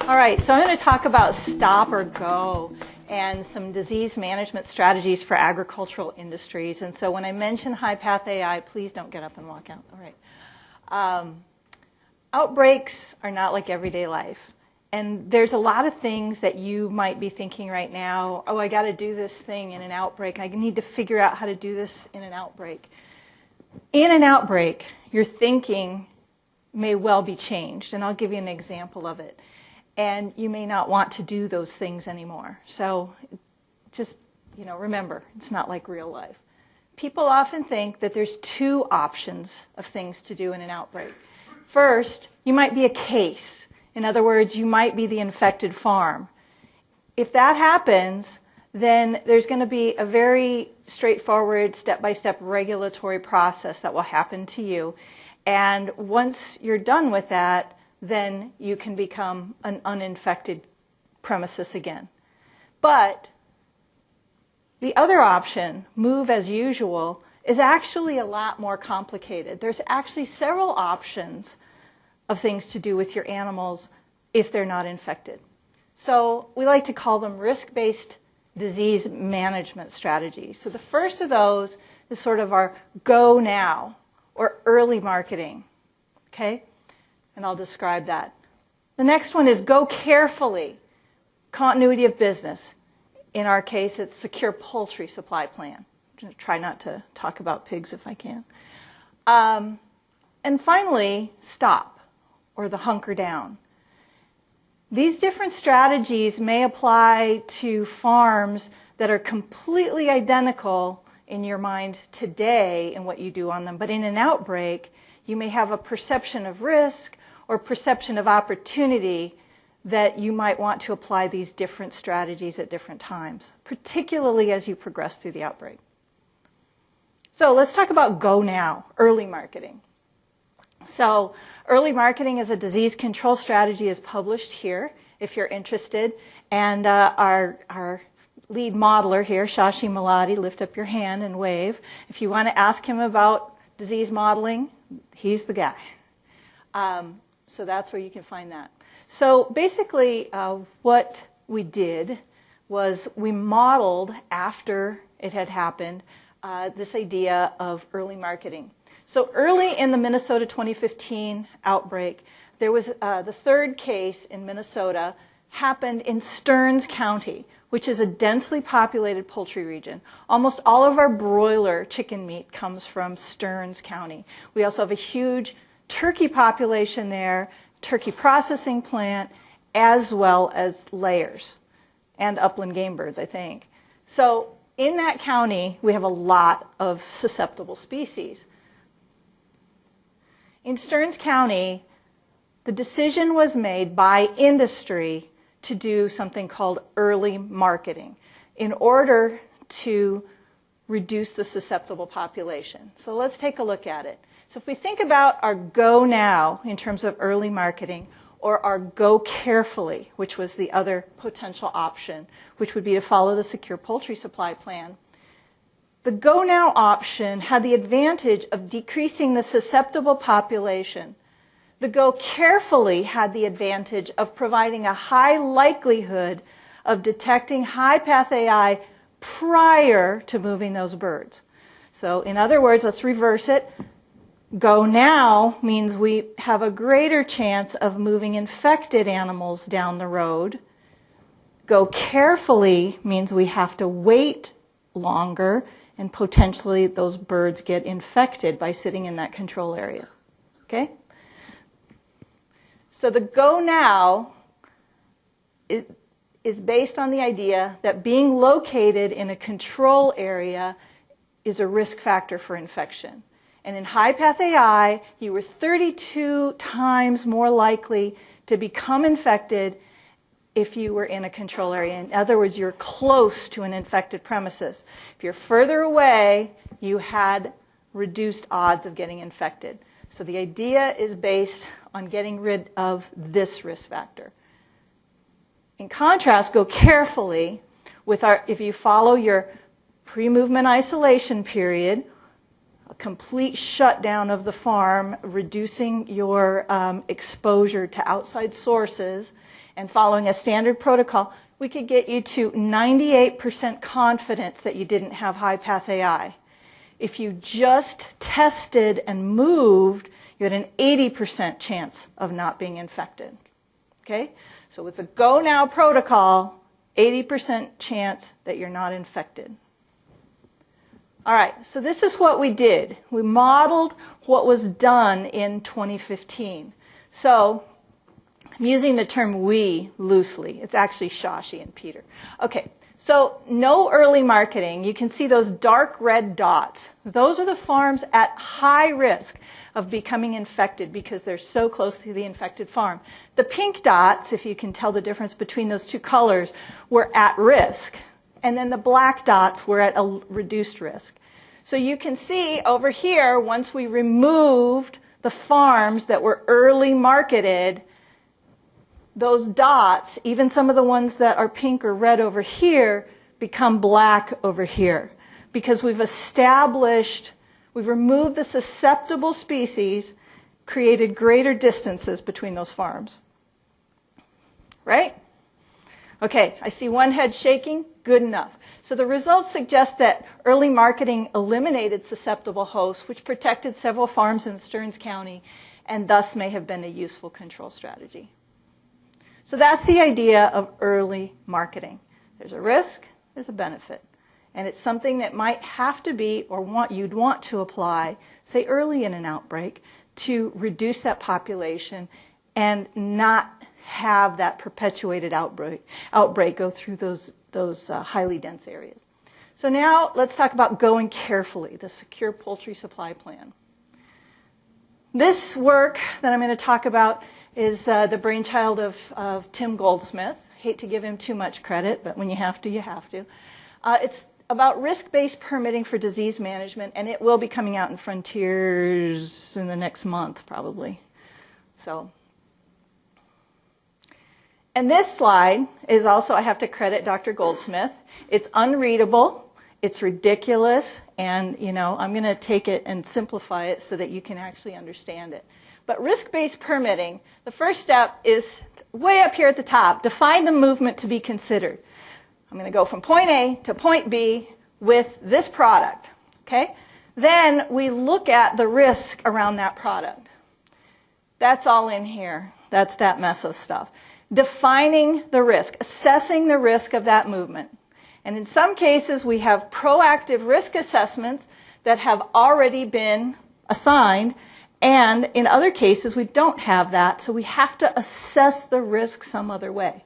All right, so I'm going to talk about stop or go and some disease management strategies for agricultural industries. And so when I mention high-path AI, please don't get up and walk out. All right. Outbreaks are not like everyday life. And there's a lot of things that you might be thinking right now, oh, I got to do this thing in an outbreak. I need to figure out how to do this in an outbreak. In an outbreak, your thinking may well be changed, and I'll give you an example of it. And you may not want to do those things anymore. So just, remember, it's not like real life. People often think that there's two options of things to do in an outbreak. First, you might be a case. In other words, you might be the infected farm. If that happens, then there's going to be a very straightforward, step-by-step regulatory process that will happen to you. And once you're done with that, then you can become an uninfected premises again. But the other option, move as usual, is actually a lot more complicated. There's actually several options of things to do with your animals if they're not infected. So we like to call them risk-based disease management strategies. So the first of those is sort of our go now or early marketing. Okay? And I'll describe that. The next one is go carefully, continuity of business. In our case, it's secure poultry supply plan. I'm going to try not to talk about pigs if I can. And finally, stop, or the hunker down. These different strategies may apply to farms that are completely identical in your mind today in what you do on them. But in an outbreak, you may have a perception of risk or perception of opportunity that you might want to apply these different strategies at different times, particularly as you progress through the outbreak. So let's talk about go now, early marketing. So early marketing as a disease control strategy is published here if you're interested. And our lead modeler here, Shashi Malati, lift up your hand and wave. If you want to ask him about disease modeling, he's the guy. So that's where you can find that. So basically what we did was we modeled after it had happened this idea of early marketing. So early in the Minnesota 2015 outbreak, there was the third case in Minnesota happened in Stearns County, which is a densely populated poultry region. Almost all of our broiler chicken meat comes from Stearns County. We also have a huge turkey population there, turkey processing plant, as well as layers and upland game birds, I think. So in that county, we have a lot of susceptible species. In Stearns County, the decision was made by industry to do something called early marketing in order to reduce the susceptible population. So let's take a look at it. So if we think about our go now in terms of early marketing, or our go carefully, which was the other potential option, which would be to follow the secure poultry supply plan, the go now option had the advantage of decreasing the susceptible population. The go carefully had the advantage of providing a high likelihood of detecting high-path AI prior to moving those birds. So in other words, let's reverse it. Go now means we have a greater chance of moving infected animals down the road. Go carefully means we have to wait longer and potentially those birds get infected by sitting in that control area. Okay? So the go now is based on the idea that being located in a control area is a risk factor for infection. And in high-path AI, you were 32 times more likely to become infected if you were in a control area. In other words, you're close to an infected premises. If you're further away, you had reduced odds of getting infected. So the idea is based on getting rid of this risk factor. In contrast, go carefully with if you follow your pre-movement isolation period, a complete shutdown of the farm, reducing your exposure to outside sources, and following a standard protocol, we could get you to 98% confidence that you didn't have high-path AI. If you just tested and moved, you had an 80% chance of not being infected. Okay? So with the Go Now protocol, 80% chance that you're not infected. All right, so this is what we did. We modeled what was done in 2015. So I'm using the term we loosely. It's actually Shashi and Peter. Okay, so no early marketing. You can see those dark red dots. Those are the farms at high risk of becoming infected because they're so close to the infected farm. The pink dots, if you can tell the difference between those two colors, were at risk. And then the black dots were at a reduced risk. So you can see over here, once we removed the farms that were early marketed, those dots, even some of the ones that are pink or red over here, become black over here. Because we've removed the susceptible species, created greater distances between those farms. Right? Okay, I see one head shaking. Good enough. So the results suggest that early marketing eliminated susceptible hosts, which protected several farms in Stearns County, and thus may have been a useful control strategy. So that's the idea of early marketing. There's a risk, there's a benefit. And it's something that might have to be, or you'd want to apply, say early in an outbreak, to reduce that population and not have that perpetuated outbreak go through those highly dense areas. So now let's talk about going carefully, the Secure Poultry Supply Plan. This work that I'm going to talk about is the brainchild of Tim Goldsmith. Hate to give him too much credit, but when you have to, you have to. It's about risk-based permitting for disease management, and it will be coming out in Frontiers in the next month, probably. And this slide is also, I have to credit Dr. Goldsmith. It's unreadable, it's ridiculous, and I'm going to take it and simplify it so that you can actually understand it. But risk-based permitting, the first step is way up here at the top. Define the movement to be considered. I'm going to go from point A to point B with this product. Okay? Then we look at the risk around that product. That's all in here. That's that mess of stuff. Defining the risk, assessing the risk of that movement. And in some cases, we have proactive risk assessments that have already been assigned, and in other cases, we don't have that, so we have to assess the risk some other way.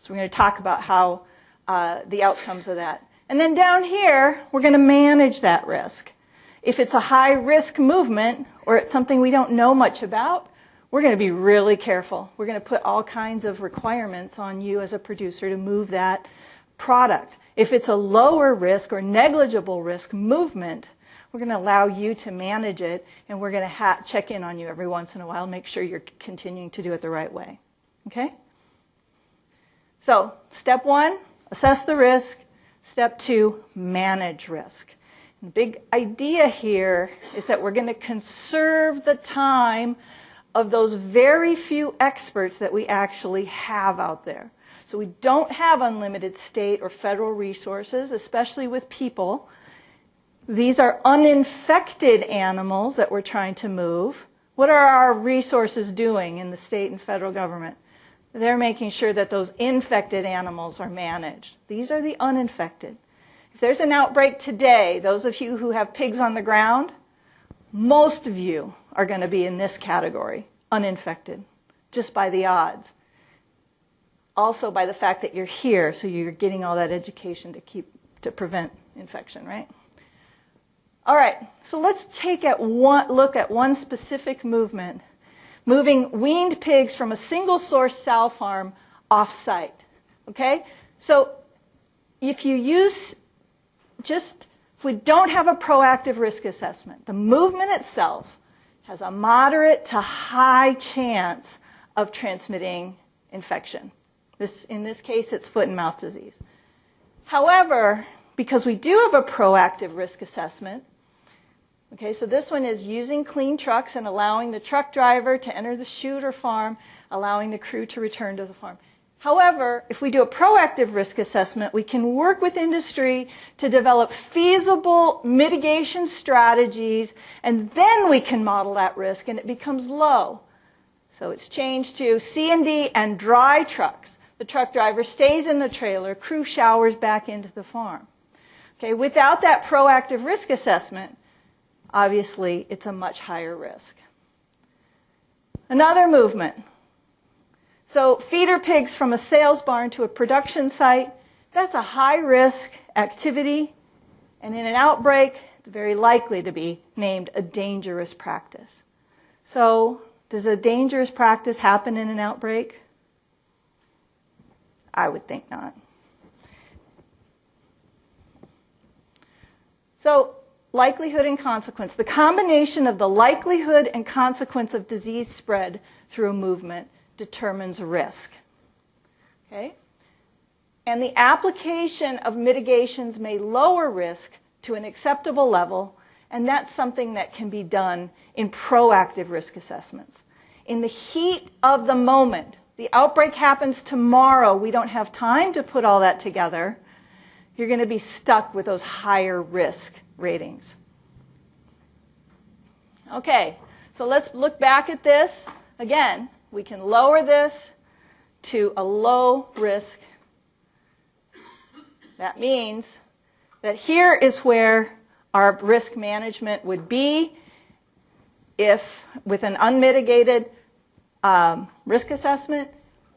So we're going to talk about how the outcomes of that. And then down here, we're going to manage that risk. If it's a high-risk movement, or it's something we don't know much about, we're going to be really careful. We're going to put all kinds of requirements on you as a producer to move that product. If it's a lower risk or negligible risk movement, we're going to allow you to manage it, and we're going to check in on you every once in a while, make sure you're continuing to do it the right way. Okay? So, step 1, assess the risk. Step 2, manage risk. And the big idea here is that we're going to conserve the time of those very few experts that we actually have out there. So we don't have unlimited state or federal resources, especially with people. These are uninfected animals that we're trying to move. What are our resources doing in the state and federal government? They're making sure that those infected animals are managed. These are the uninfected. If there's an outbreak today, those of you who have pigs on the ground, most of you are going to be in this category, uninfected, just by the odds. Also by the fact that you're here, so you're getting all that education to prevent infection, right? All right, so let's take look at one specific movement, moving weaned pigs from a single source sow farm off-site. Okay? So if we don't have a proactive risk assessment, the movement itself has a moderate to high chance of transmitting infection. In this case, it's foot and mouth disease. However, because we do have a proactive risk assessment, Okay, so this one is using clean trucks and allowing the truck driver to enter the chute or farm, allowing the crew to return to the farm. However, if we do a proactive risk assessment, we can work with industry to develop feasible mitigation strategies, and then we can model that risk, and it becomes low. So it's changed to C&D and dry trucks. The truck driver stays in the trailer, crew showers back into the farm. Okay, without that proactive risk assessment, obviously it's a much higher risk. Another movement. So feeder pigs from a sales barn to a production site, that's a high-risk activity, and in an outbreak, it's very likely to be named a dangerous practice. So does a dangerous practice happen in an outbreak? I would think not. So likelihood and consequence. The combination of the likelihood and consequence of disease spread through a movement determines risk. Okay? And the application of mitigations may lower risk to an acceptable level, and that's something that can be done in proactive risk assessments. In the heat of the moment, the outbreak happens tomorrow, we don't have time to put all that together, you're going to be stuck with those higher risk ratings. Okay, so let's look back at this. Again, we can lower this to a low risk. That means that here is where our risk management would be if, with an unmitigated risk assessment,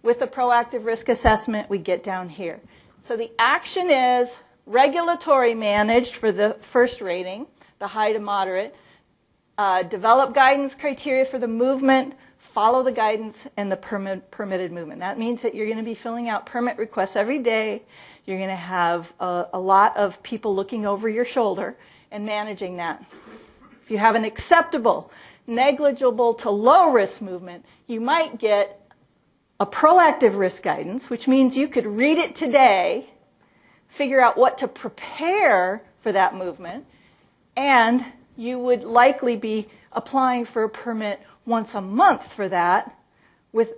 with a proactive risk assessment, we get down here. So the action is regulatory managed for the first rating, the high to moderate, develop guidance criteria for the movement, follow the guidance, and the permitted movement. That means that you're going to be filling out permit requests every day. You're going to have a lot of people looking over your shoulder and managing that. If you have an acceptable, negligible to low risk movement, you might get a proactive risk guidance, which means you could read it today, figure out what to prepare for that movement, and you would likely be applying for a permit once a month for that with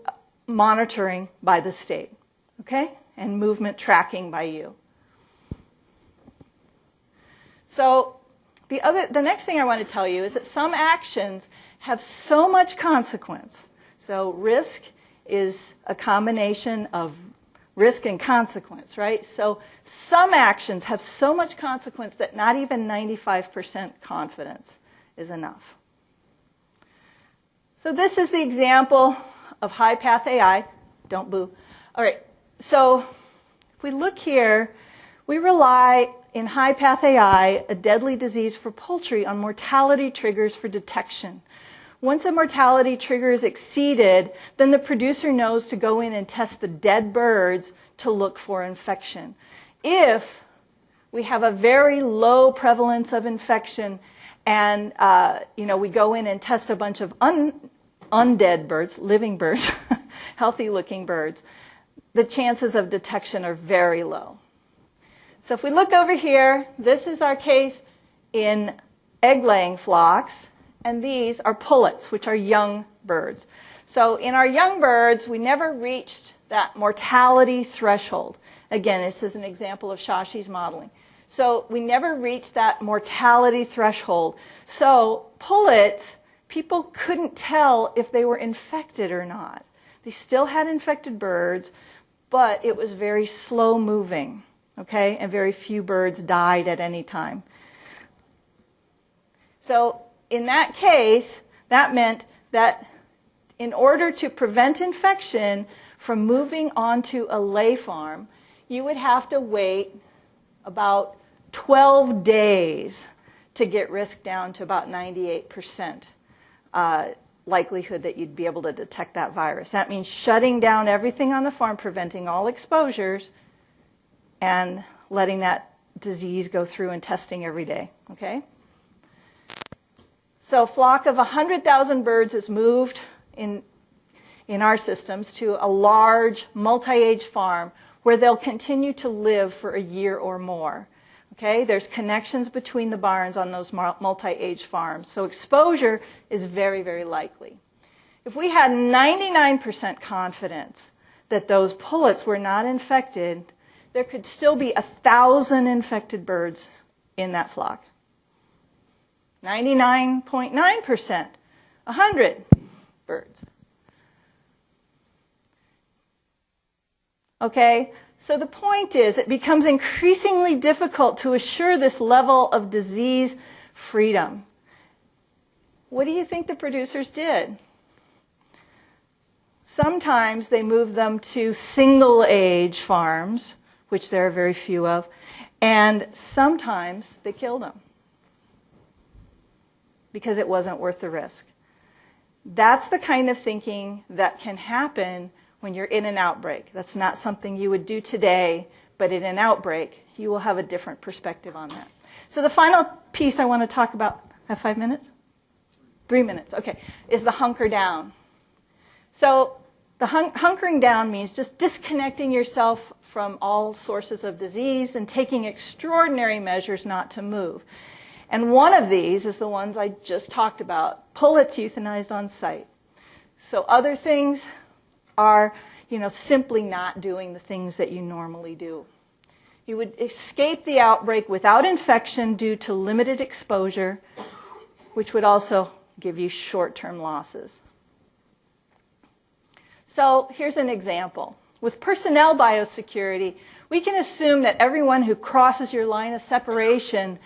monitoring by the state, okay? And movement tracking by you. So the next thing I want to tell you is that some actions have so much consequence. So risk is a combination of risk and consequence, right? So some actions have so much consequence that not even 95% confidence is enough. So this is the example of high path AI. Don't boo. All right, so if we look here, we rely in high path AI, a deadly disease for poultry, on mortality triggers for detection. Once a mortality trigger is exceeded, then the producer knows to go in and test the dead birds to look for infection. If we have a very low prevalence of infection and we go in and test a bunch of undead birds, living birds, healthy-looking birds, the chances of detection are very low. So if we look over here, this is our case in egg-laying flocks, and these are pullets, which are young birds. So in our young birds, we never reached that mortality threshold. Again, this is an example of Shashi's modeling. So we never reached that mortality threshold. So pullets, people couldn't tell if they were infected or not. They still had infected birds, but it was very slow moving, okay? And very few birds died at any time. So in that case, that meant that in order to prevent infection from moving onto a lay farm, you would have to wait about 12 days to get risk down to about 98% likelihood that you'd be able to detect that virus. That means shutting down everything on the farm, preventing all exposures, and letting that disease go through and testing every day, okay? So a flock of 100,000 birds is moved in our systems to a large multi-age farm where they'll continue to live for a year or more. Okay, there's connections between the barns on those multi-age farms. So exposure is very, very likely. If we had 99% confidence that those pullets were not infected, there could still be 1,000 infected birds in that flock. 99.9%, 100 birds. Okay, so the point is it becomes increasingly difficult to assure this level of disease freedom. What do you think the producers did? Sometimes they moved them to single-age farms, which there are very few of, and sometimes they killed them because it wasn't worth the risk. That's the kind of thinking that can happen when you're in an outbreak. That's not something you would do today, but in an outbreak, you will have a different perspective on that. So the final piece I want to talk about, I have 5 minutes? 3 minutes, okay, is the hunker down. So the hunkering down means just disconnecting yourself from all sources of disease and taking extraordinary measures not to move. And one of these is the ones I just talked about, pullets euthanized on site. So other things are, simply not doing the things that you normally do. You would escape the outbreak without infection due to limited exposure, which would also give you short-term losses. So here's an example. With personnel biosecurity, we can assume that everyone who crosses your line of separation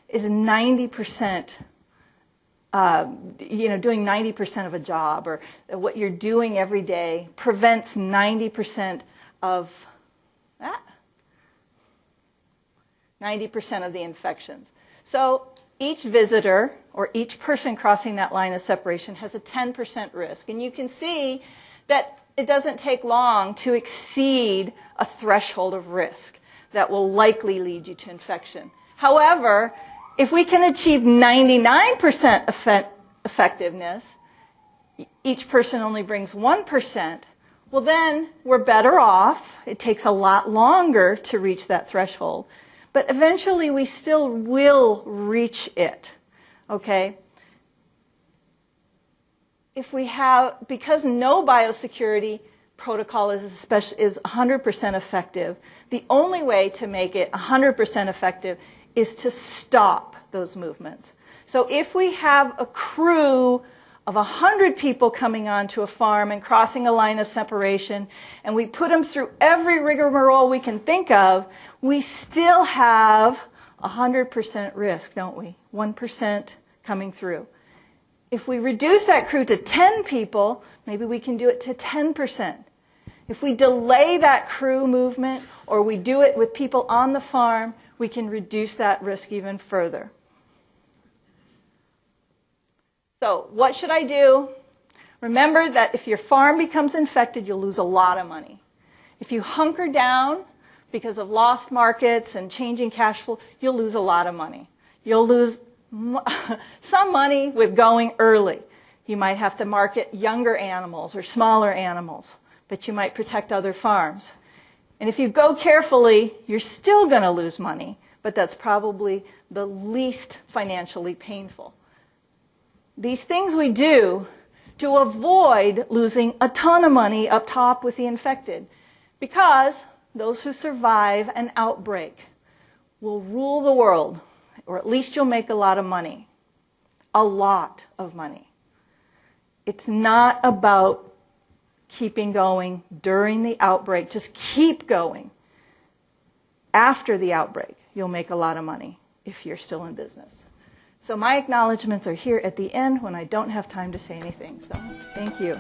is 90%, doing 90% of a job, or what you're doing every day prevents 90% of that, 90% of the infections. So each visitor or each person crossing that line of separation has a 10% risk. And you can see that it doesn't take long to exceed a threshold of risk that will likely lead you to infection. However, if we can achieve 99% effectiveness, each person only brings 1%, well then we're better off. It takes a lot longer to reach that threshold. But eventually we still will reach it, okay? Because no biosecurity protocol is 100% effective, the only way to make it 100% effective is to stop those movements. So if we have a crew of 100 people coming onto a farm and crossing a line of separation, and we put them through every rigmarole we can think of, we still have 100% risk, don't we? 1% coming through. If we reduce that crew to 10 people, maybe we can do it to 10%. If we delay that crew movement, or we do it with people on the farm, we can reduce that risk even further. So what should I do? Remember that if your farm becomes infected, you'll lose a lot of money. If you hunker down because of lost markets and changing cash flow, you'll lose a lot of money. You'll lose some money with going early. You might have to market younger animals or smaller animals, but you might protect other farms. And if you go carefully, you're still going to lose money, but that's probably the least financially painful. These things we do to avoid losing a ton of money up top with the infected, because those who survive an outbreak will rule the world, or at least you'll make a lot of money. A lot of money. It's not about keeping going during the outbreak. Just keep going. After the outbreak, you'll make a lot of money if you're still in business. So my acknowledgments are here at the end when I don't have time to say anything. So thank you.